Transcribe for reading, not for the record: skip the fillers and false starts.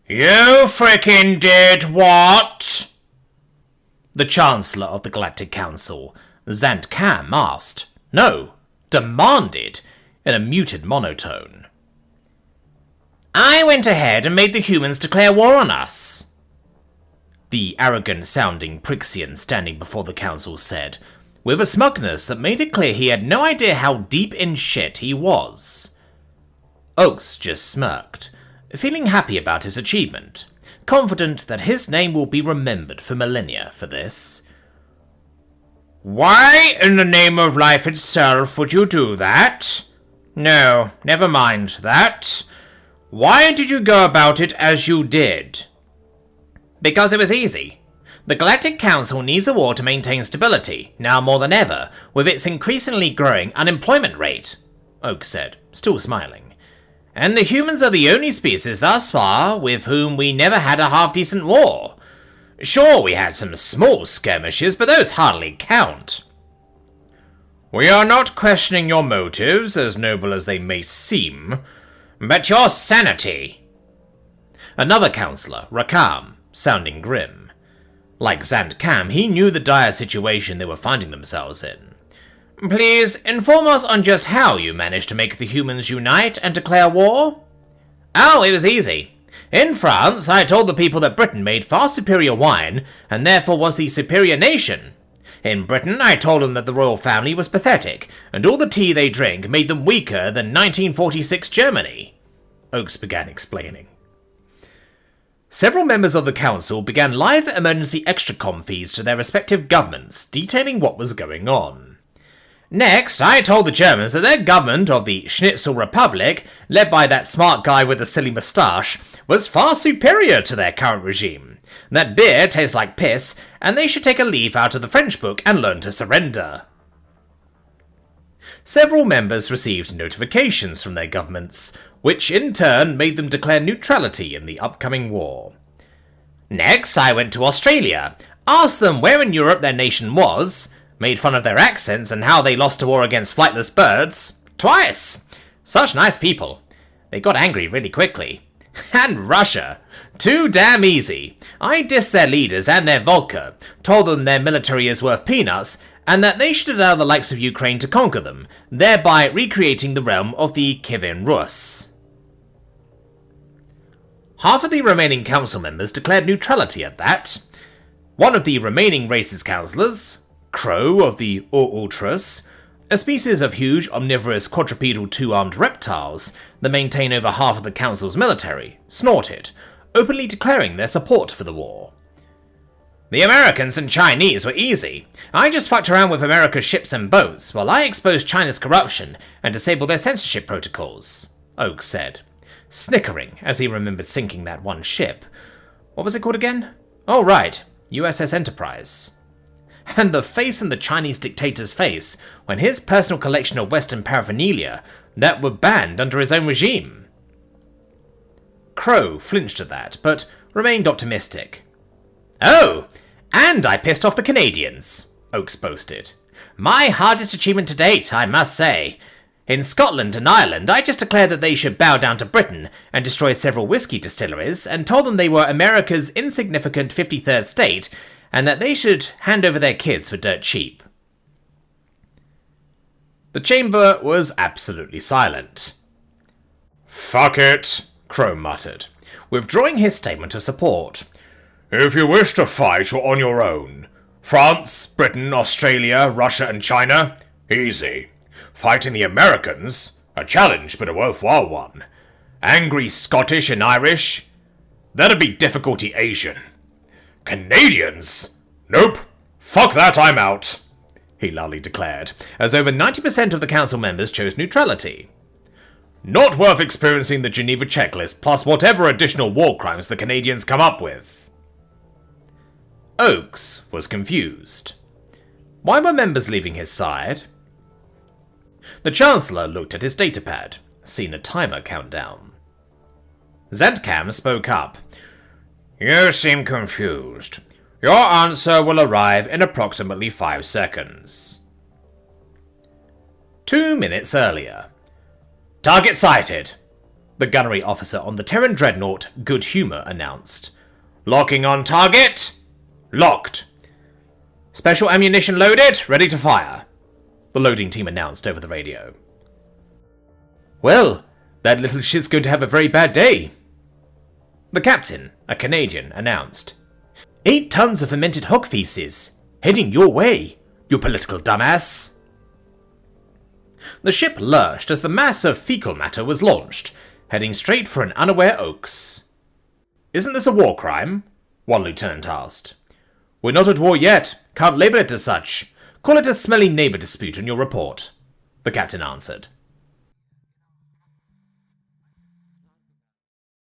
You frickin' did what? The Chancellor of the Galactic Council, Zant Kam, asked. No, demanded, in a muted monotone. I went ahead and made the humans declare war on us. The arrogant-sounding Prixian standing before the council said, with a smugness that made it clear he had no idea how deep in shit he was. Oaks just smirked, feeling happy about his achievement, confident that his name will be remembered for millennia for this. Why in the name of life itself would you do that? No, never mind that. Why did you go about it as you did? Because it was easy. The Galactic Council needs a war to maintain stability, now more than ever, with its increasingly growing unemployment rate, Oak said, still smiling. And the humans are the only species thus far with whom we never had a half-decent war. Sure, we had some small skirmishes, but those hardly count. We are not questioning your motives, as noble as they may seem, but your sanity. Another councillor, Rakam, sounding grim. Like Zant Kam, he knew the dire situation they were finding themselves in. Please inform us on just how you managed to make the humans unite and declare war? Oh, it was easy. In France, I told the people that Britain made far superior wine, and therefore was the superior nation. In Britain, I told them that the royal family was pathetic, and all the tea they drink made them weaker than 1946 Germany. Oaks began explaining. Several members of the council began live emergency extracom feeds to their respective governments, detailing what was going on. Next, I told the Germans that their government of the Schnitzel Republic, led by that smart guy with the silly moustache, was far superior to their current regime, that beer tastes like piss, and they should take a leaf out of the French book and learn to surrender. Several members received notifications from their governments, which in turn made them declare neutrality in the upcoming war. Next, I went to Australia, asked them where in Europe their nation was, made fun of their accents and how they lost a war against flightless birds. Twice! Such nice people. They got angry really quickly. And Russia. Too damn easy. I dissed their leaders and their vodka, told them their military is worth peanuts, and that they should allow the likes of Ukraine to conquer them, thereby recreating the realm of the Kievan Rus. Half of the remaining council members declared neutrality at that. One of the remaining race's councillors, Crow of the Ultras, a species of huge, omnivorous, quadrupedal two-armed reptiles that maintain over half of the council's military, snorted, openly declaring their support for the war. The Americans and Chinese were easy. I just fucked around with America's ships and boats, while I exposed China's corruption and disabled their censorship protocols, Oak said, snickering as he remembered sinking that one ship. What was it called again? Oh right, USS Enterprise. And the face in the Chinese dictator's face when his personal collection of Western paraphernalia that were banned under his own regime. Crow flinched at that, but remained optimistic. Oh, and I pissed off the Canadians, Oakes boasted. My hardest achievement to date, I must say. In Scotland and Ireland, I just declared that they should bow down to Britain and destroy several whiskey distilleries, and told them they were America's insignificant 53rd state, and that they should hand over their kids for dirt cheap. The chamber was absolutely silent. Fuck it, Crow muttered, withdrawing his statement of support. If you wish to fight, you're on your own. France, Britain, Australia, Russia and China? Easy. Fighting the Americans? A challenge, but a worthwhile one. Angry Scottish and Irish? That'd be difficulty Asian. Canadians? Nope. Fuck that, I'm out, he loudly declared, as over 90% of the council members chose neutrality. Not worth experiencing the Geneva checklist plus whatever additional war crimes the Canadians come up with. Oakes was confused. Why were members leaving his side? The Chancellor looked at his datapad, seen a timer count down. Zant Kam spoke up. You seem confused. Your answer will arrive in approximately 5 seconds. 2 minutes earlier. Target sighted. the gunnery officer on the Terran dreadnought, Good Humor, announced. Locking on target. Locked. Special ammunition loaded, ready to fire, the loading team announced over the radio. Well, that little shit's going to have a very bad day, the captain, a Canadian, announced. 8 tons of fermented hog feces, heading your way, you political dumbass. The ship lurched as the mass of fecal matter was launched, heading straight for an unaware Oaks. Isn't this a war crime? One lieutenant asked. We're not at war yet, can't label it as such. Call it a smelly neighbor dispute on your report, the captain answered.